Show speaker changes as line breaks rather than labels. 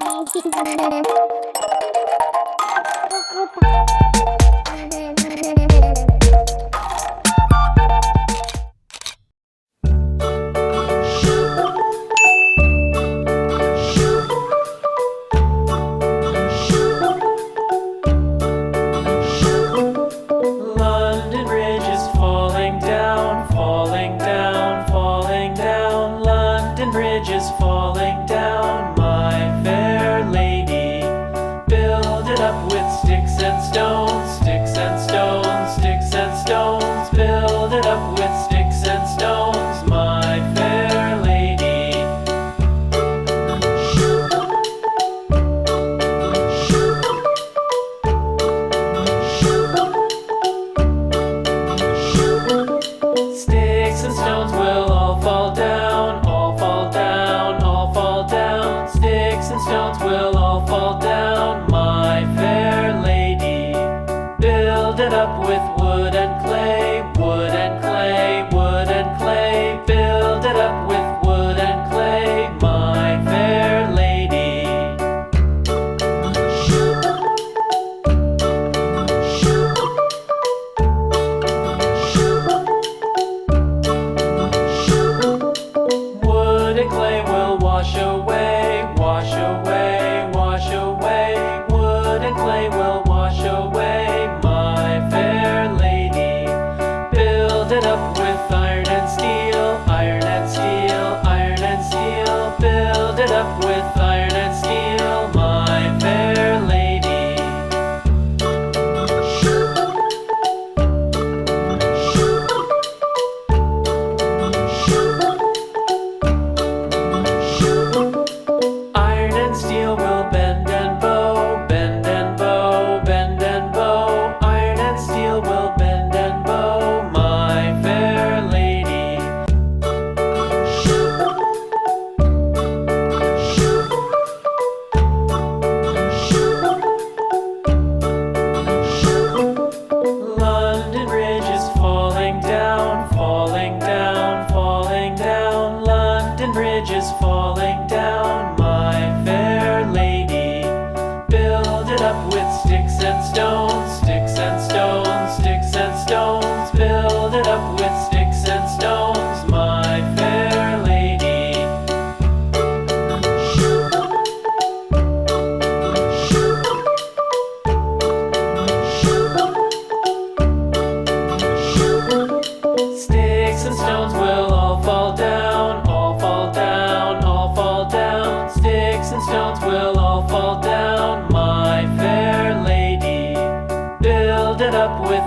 London Bridge is falling down, falling down, falling down. London Bridge is falling down, my fair lady. Build it up with sticks and stones, sticks and stones, sticks and stones. Build it up with sticks and stones, my fair lady. Sticks and stones will all fall down, all fall down, all fall down. Sticks and stones will all fall down, my fair lady. Build it up with wood and clay, wood and clay, wood and clay. Build it up with wood and clay, my fair lady. Wood and clay will wash away, wash away, wash away. Wood and clay will wash away, my fair lady. Build it up with iron and steel, iron and steel, iron and steel. Build it up with iron and steel, my fair lady. Iron and steel will bend and bow, bend and bow, bend and bow. Iron and steel will bend and bow, my fair lady. London Bridge is falling down, falling down, falling down. London Bridge is falling down, my fair lady. Build it up with sticks and stones, sticks and stones, sticks and stones. Build it up with sticks and stones, my fair lady. Sticks and stones will all fall down, all fall down, all fall down. Sticks and stones will all fall down, my fair lady. Build it up with